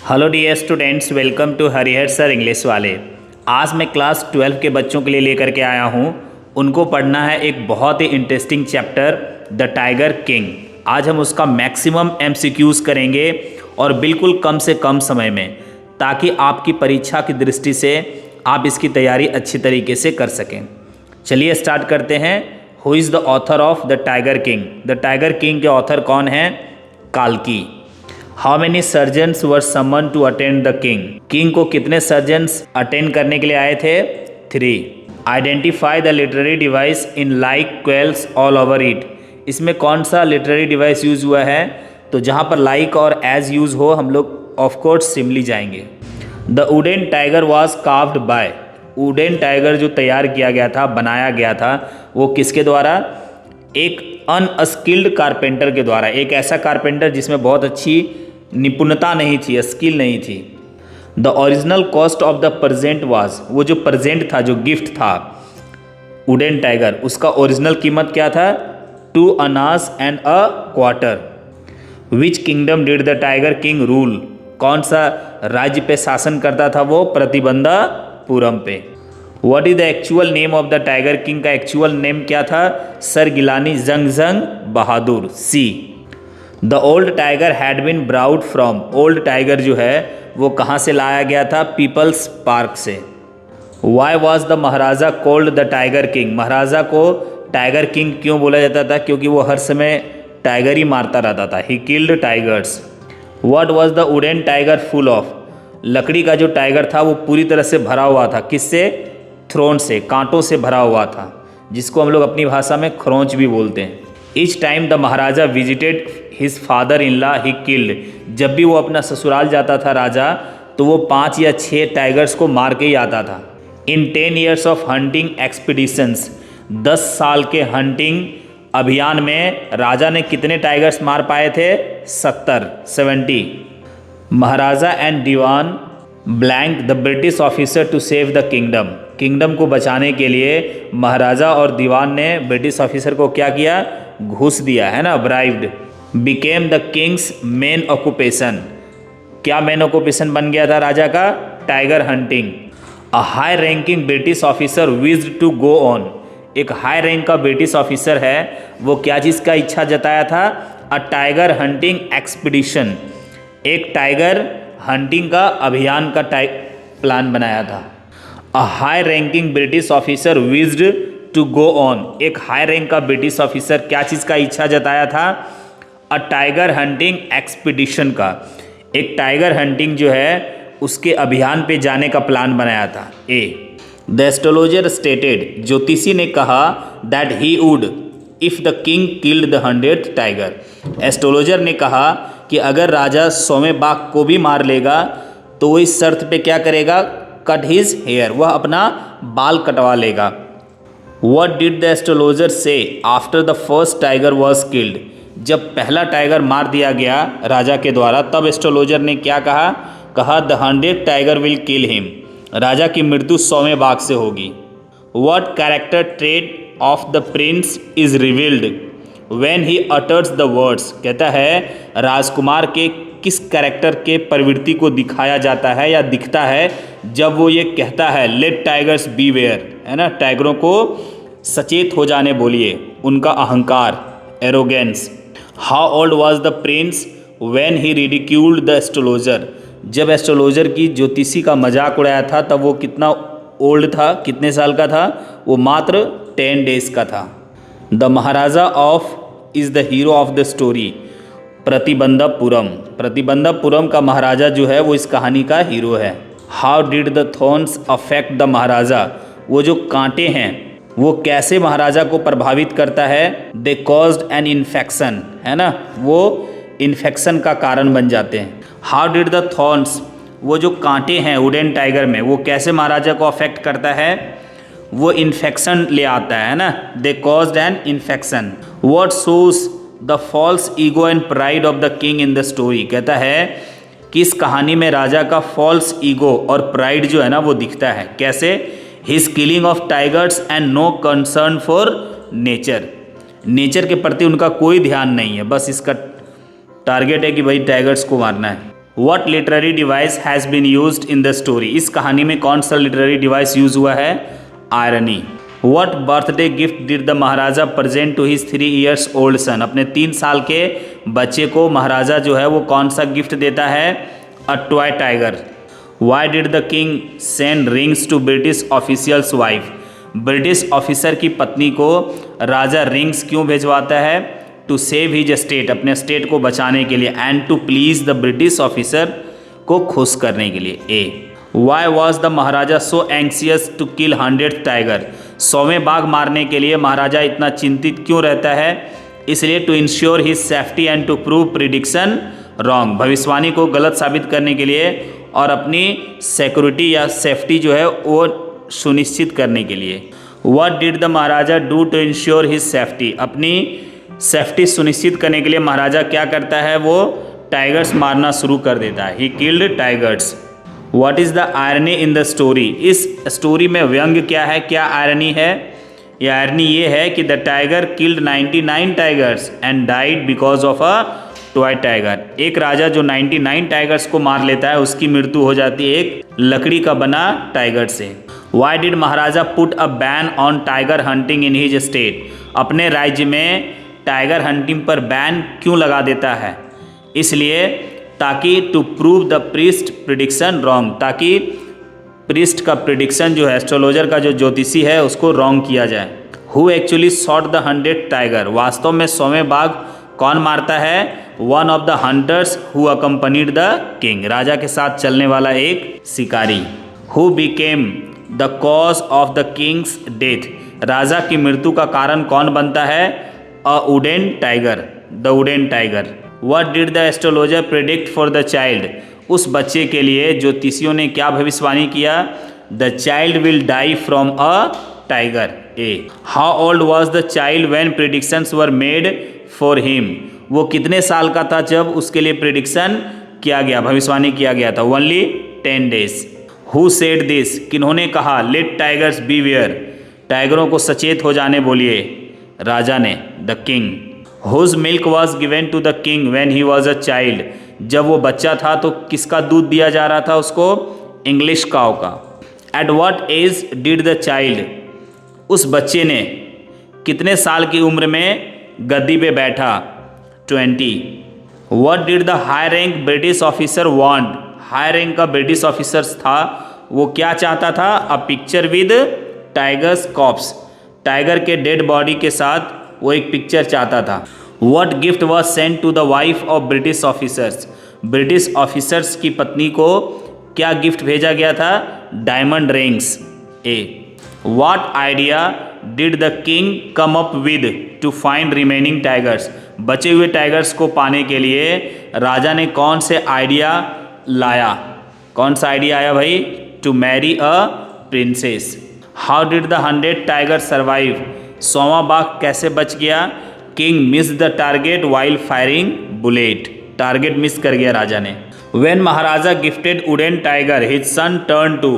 Hello dear students, welcome to Harihar sir English वाले। आज मैं क्लास 12 के बच्चों के लिए लेकर के आया हूँ। उनको पढ़ना है एक बहुत ही interesting chapter, The tiger King. आज हम उसका मैक्सिमम एमसीक्यूज़ करेंगे और बिल्कुल कम से कम समय में, ताकि आपकी परीक्षा की दृष्टि से आप इसकी तैयारी अच्छी तरीके से कर सकें। चलिए स्टार्ट करते हैं। Who is the author of the tiger King? The tiger King के ऑथर कौन हैं? काल्की। How many surgeons were summon to attend the king? King को कितने सर्जन्स अटेंड करने के लिए आए थे? 3। Identify the literary device in like क्वेल्स all over it. इसमें कौन सा लिटरेरी डिवाइस यूज हुआ है? तो जहाँ पर लाइक और एज यूज हो हम लोग ऑफकोर्स सिमली जाएंगे। The wooden tiger was carved by. Wooden tiger जो तैयार किया गया था, बनाया गया था, वो किसके द्वारा? एक अनस्किल्ड कारपेंटर के द्वारा। एक ऐसा कारपेंटर जिसमें बहुत अच्छी निपुणता नहीं थी, स्किल नहीं थी। The original cost of the present was, वो जो प्रेजेंट था, जो गिफ्ट था वुडन टाइगर, उसका ओरिजिनल कीमत क्या था? 2 annas and a quarter. Which kingdom did the tiger king rule? कौन सा राज्य पे शासन करता था वो? प्रतिबंधापुरम पे। What is the actual name of the tiger king? का एक्चुअल नेम क्या था? Sir Jilani Jung Bahadur. C. The old tiger had been brought from. Old tiger जो है वो कहाँ से लाया गया था? पीपल्स पार्क से। Why was the maharaja called the tiger king? Maharaja को टाइगर किंग क्यों बोला जाता था? क्योंकि वो हर समय टाइगर ही मारता रहता था। He killed tigers. What was the wooden tiger full of? लकड़ी का जो टाइगर था वो पूरी तरह से भरा हुआ था। किससे? थ्रोन से, कांटों से भरा हुआ था, जिसको हम लोग अपनी भाषा में खरोंच भी बोलते हैं। Each time the Maharaja visited his father in law he killed. जब भी वो अपना ससुराल जाता था राजा, तो वो 5 या 6 टाइगर्स को मार के ही आता था। इन 10 ईयर्स ऑफ हंटिंग एक्सपीडिशंस, 10 साल के हंटिंग अभियान में राजा ने कितने टाइगर्स मार पाए थे? 70। Maharaja and dewan blank the British officer to save the kingdom. Kingdom को बचाने के लिए महाराजा और दीवान ने ब्रिटिश ऑफिसर को क्या किया? घूस दिया, है ना, bribed. Became the king's main occupation. क्या मेन ऑक्यूपेशन बन गया था राजा का? Tiger hunting. A high ranking British officer wished to go on. एक हाई रैंक का ब्रिटिश ऑफिसर है, वो क्या चीज़ का इच्छा जताया था? A tiger hunting expedition. एक टाइगर हंटिंग का अभियान का प्लान बनाया था। A high ranking British officer wished to go on. एक हाई रैंक का ब्रिटिश ऑफिसर क्या चीज़ का इच्छा जताया था? अ टाइगर हंटिंग एक्सपीडिशन का। एक टाइगर हंटिंग जो है उसके अभियान पे जाने का प्लान बनाया था। ए। द एस्ट्रोलॉजर स्टेटेड, ज्योतिषी ने कहा, that he would if the king killed the 100th tiger. Astrologer ने कहा कि अगर राजा 100वें बाघ को भी मार लेगा तो वो इस शर्त पे क्या करेगा? कट हिज हेयर, वह अपना बाल कटवा लेगा। What did the astrologer say after the first tiger was killed? जब पहला टाइगर मार दिया गया राजा के द्वारा, तब एस्ट्रोलॉजर ने क्या कहा? कहा the 100th tiger will kill him. राजा की मृत्यु 100वें बाघ से होगी। What character trait of the prince is revealed when he utters the words? कहता है राजकुमार के किस कैरेक्टर के प्रवृत्ति को दिखाया जाता है या दिखता है जब वो ये कहता है लेट टाइगर्स बीवेयर, है ना, टाइगरों को सचेत हो जाने बोलिए। उनका अहंकार, arrogance. How old was the Prince when he ridiculed the astrologer? जब एस्ट्रोलॉजर की ज्योतिषी का मजाक उड़ाया था तब वो कितना ओल्ड था? कितने साल का था? वो मात्र 10 डेज का था। The maharaja of is the hero of the story. Pratibandhapuram. Pratibandhapuram का महाराजा जो है वो इस कहानी का हीरो है। How did the thorns affect the maharaja? वो जो कांटे हैं वो कैसे महाराजा को प्रभावित करता है? दे कॉज्ड एन इन्फेक्शन, है ना, वो इन्फेक्शन का कारण बन जाते हैं। हाउ डिड द थॉर्न्स, वो जो कांटे हैं वुडन टाइगर में, वो कैसे महाराजा को अफेक्ट करता है? वो इन्फेक्शन ले आता है ना, they caused an infection. What shows the false ego and pride of the king in the story? कहता है कि इस कहानी में राजा का फॉल्स ईगो और प्राइड जो है ना वो दिखता है। कैसे? His killing of tigers and no concern for nature. Nature के प्रति उनका कोई ध्यान नहीं है, बस इसका टारगेट है कि भाई टाइगर्स को मारना है। What literary device has been used in the story, इस कहानी में कौन सा लिटरेरी डिवाइस यूज हुआ है? Irony. What birthday gift did the Maharaja present to his 3 years old son, अपने 3 साल के बच्चे को महाराजा जो है वो कौन सा गिफ्ट देता है? A toy tiger. Why did the king send rings to British officials wife, British officer की पत्नी को राजा रिंग्स क्यों भेजवाता है? टू सेव हिज स्टेट, अपने स्टेट को बचाने के लिए, and to please the British officer, को खुश करने के लिए। A. Why was the maharaja so anxious to kill 100th tiger, 100वें बाघ मारने के लिए महाराजा इतना चिंतित क्यों रहता है? इसलिए to ensure his safety and to prove prediction wrong, भविष्यवाणी को गलत साबित करने के लिए और अपनी सिक्योरिटी या सेफ्टी जो है वो सुनिश्चित करने के लिए। What did the Maharaja do to ensure his safety, अपनी सेफ्टी सुनिश्चित करने के लिए महाराजा क्या करता है? वो टाइगर्स मारना शुरू कर देता है। He killed tigers. What is the irony in the story, इस स्टोरी में व्यंग्य क्या है? क्या आयरनी है? यह आयरनी ये है कि the tiger killed 99 tigers and died because of a toy tiger, एक राजा जो 99 टाइगर्स को मार लेता है उसकी मृत्यु हो जाती है एक लकड़ी का बना टाइगर से। Why did Maharaja put a ban on tiger hunting in his state, अपने राज्य में टाइगर हंटिंग पर बैन क्यों लगा देता है? इसलिए ताकि to prove the priest prediction wrong, ताकि प्रीस्ट का प्रिडिक्शन जो है, एस्ट्रोलॉजर का जो ज्योतिषी है, उसको रॉन्ग किया जाए। Who actually shot the 100th tiger, वास्तव में 100वें बाघ कौन मारता है? One of the hunters who accompanied the king, राजा के साथ चलने वाला एक शिकारी। Who became the cause of the king's death, राजा की मृत्यु का कारण कौन बनता है? A wooden tiger, the wooden tiger. What did the astrologer predict for the child, उस बच्चे के लिए ज्योतिषियों ने क्या भविष्यवाणी किया? The child will die from a tiger. A. How old was the child when predictions were made for him, वो कितने साल का था जब उसके लिए प्रिडिक्शन किया गया, भविष्यवाणी किया गया था? Only 10 days. Who said this, किन्होंने कहा? Let tigers beware, टाइगरों को सचेत हो जाने बोलिए, राजा ने, the king. Whose milk was given to the king when he was a child, जब वो बच्चा था तो किसका दूध दिया जा रहा था उसको? इंग्लिश काउ का। At what age did the child, उस बच्चे ने कितने साल की उम्र में गद्दी पे बैठा? 20. What did the high rank British officer want, high rank का ब्रिटिश ऑफिसर्स था, वो क्या चाहता था? A picture with tigers corpse, tiger के डेड बॉडी के साथ वो एक पिक्चर चाहता था। What gift was sent to the wife of British officers, British officers की पत्नी को क्या गिफ्ट भेजा गया था? Diamond rings. A. What idea did the king come up with to find remaining tigers, बचे हुए टाइगर्स को पाने के लिए राजा ने कौन से आइडिया लाया? कौन सा आइडिया आया भाई? To marry a princess. How did the 100th tiger survive, 100वां बाघ कैसे बच गया? King miss the target while firing bullet, target miss कर गया राजा ने। When maharaja gifted wooden tiger his son turn two,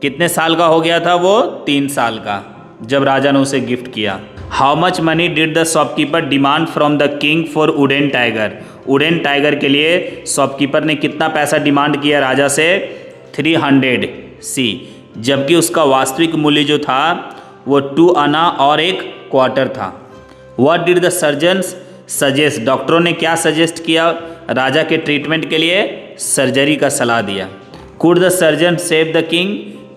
कितने साल का हो गया था वो? 3 साल का, जब राजा ने उसे गिफ्ट किया। How much money did the shopkeeper demand from the king for wooden tiger, wooden tiger के लिए शॉपकीपर ने कितना पैसा डिमांड किया राजा से? 300 सी, जबकि उसका वास्तविक मूल्य जो था वो 2 आना और 1 क्वार्टर था। What did the surgeons suggest, डॉक्टरों ने क्या सजेस्ट किया राजा के ट्रीटमेंट के लिए? सर्जरी का सलाह दिया। Could the surgeon save the king,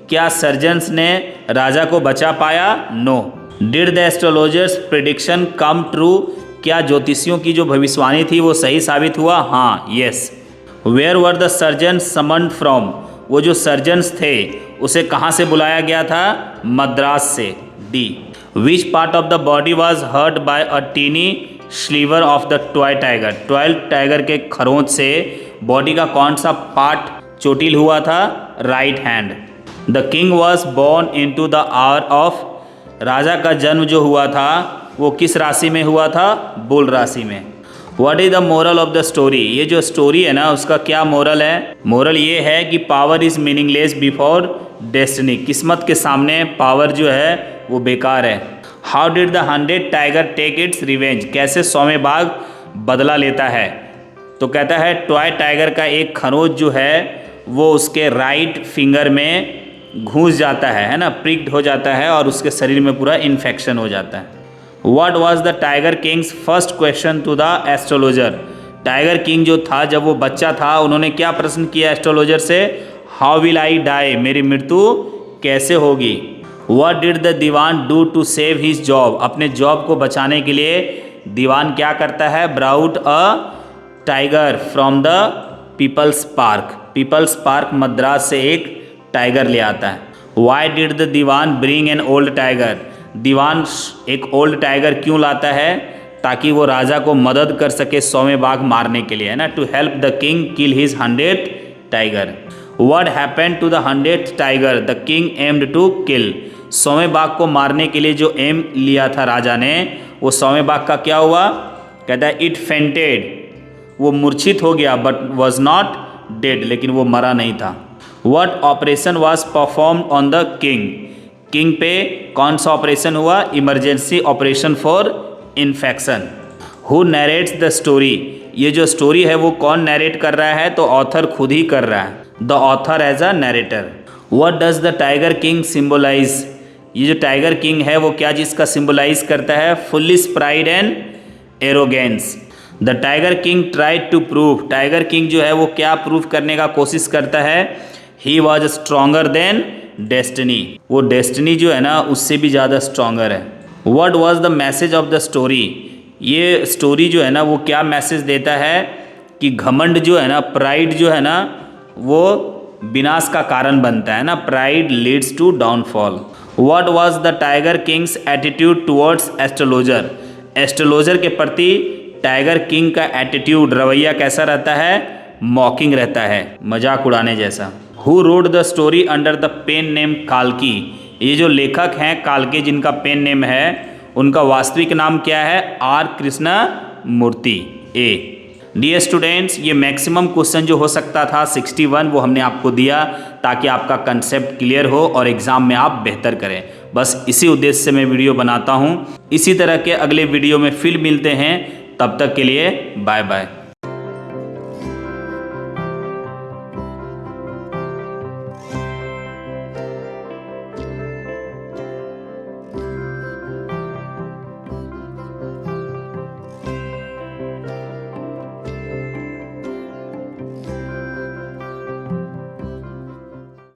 क्या सर्जन्स ने राजा को बचा पाया? No. Did the astrologer's prediction come true, क्या ज्योतिषियों की जो भविष्यवाणी थी वो सही साबित हुआ? हाँ, yes. Where were the surgeons summoned from, वो जो सर्जन्स थे उसे कहाँ से बुलाया गया था? मद्रास से। D. Which part of the body was hurt by a tiny sliver of the toy tiger, toy tiger के खरोंच से बॉडी का कौन सा पार्ट चोटिल हुआ था? Right hand. The king was born into the hour of, राजा का जन्म जो हुआ था वो किस राशि में हुआ था? बुल राशि में। What is the moral of the story, ये जो स्टोरी है ना उसका क्या मोरल है? मोरल ये है कि power is meaningless before destiny, किस्मत के सामने पावर जो है वो बेकार है। How did the 100th tiger take its revenge, कैसे 100वें बाघ बदला लेता है? तो कहता है टॉय टाइगर का एक खरोंच जो है वो उसके राइट फिंगर में घुस जाता है ना, प्रिक्ड हो जाता है और उसके शरीर में पूरा इन्फेक्शन हो जाता है। What was the tiger king's first question to the astrologer? Tiger king जो था जब वो बच्चा था उन्होंने क्या प्रश्न किया एस्ट्रोलॉजर से? हाउ विल आई डाई, मेरी मृत्यु कैसे होगी? What did the Dewan do to save his job? अपने जॉब को बचाने के लिए दीवान क्या करता है? Brought a tiger from the People's Park. People's Park Madras से एक टाइगर ले आता है। Why did the Dewan bring an old tiger? दीवान एक ओल्ड टाइगर क्यों लाता है? ताकि वो राजा को मदद कर सके 100वें बाघ मारने के लिए, है ना, to help the king kill his 100th tiger. What happened to the 100th tiger the king aimed to kill? 100वें बाघ को मारने के लिए जो एम लिया था राजा ने, वो 100वें बाघ का क्या हुआ? कहता है इट फेंटेड, वो मूर्छित हो गया, बट वॉज नॉट डेड, लेकिन वो मरा नहीं था। What operation was performed on the king? King पे कौन सा ऑपरेशन हुआ? Emergency operation for infection. Who narrates the story? ये जो स्टोरी है वो कौन नैरेट कर रहा है? तो ऑथर खुद ही कर रहा है, the author as a narrator. What does the tiger king symbolize? ये जो टाइगर किंग है वो क्या चीज़ का सिम्बोलाइज करता है? Foolish pride and arrogance. The tiger king tried to prove, tiger king जो है वो क्या प्रूव करने का कोशिश करता है? He was stronger than destiny, वो डेस्टिनी जो है ना उससे भी ज़्यादा स्ट्रॉन्गर है। What was the message of the story? ये स्टोरी जो है ना वो क्या मैसेज देता है? कि घमंड जो है ना, प्राइड जो है ना, वो विनाश का कारण बनता है ना, pride leads to downfall. What was the tiger king's attitude towards astrologer? Astrologer के प्रति टाइगर किंग का एटीट्यूड, रवैया कैसा रहता है? मॉकिंग रहता है, मजाक उड़ाने जैसा। Who wrote the story under the pen name काल्की? ये जो लेखक हैं काल्की जिनका पेन नेम है, उनका वास्तविक नाम क्या है? R Krishna Murthy. A. Dear students, ये मैक्सिमम क्वेश्चन जो हो सकता था 61 वो हमने आपको दिया ताकि आपका कंसेप्ट क्लियर हो और एग्ज़ाम में आप बेहतर करें। बस इसी उद्देश्य से मैं वीडियो बनाता हूँ। इसी तरह के अगले वीडियो में फिर मिलते हैं, तब तक के लिए बाय बाय।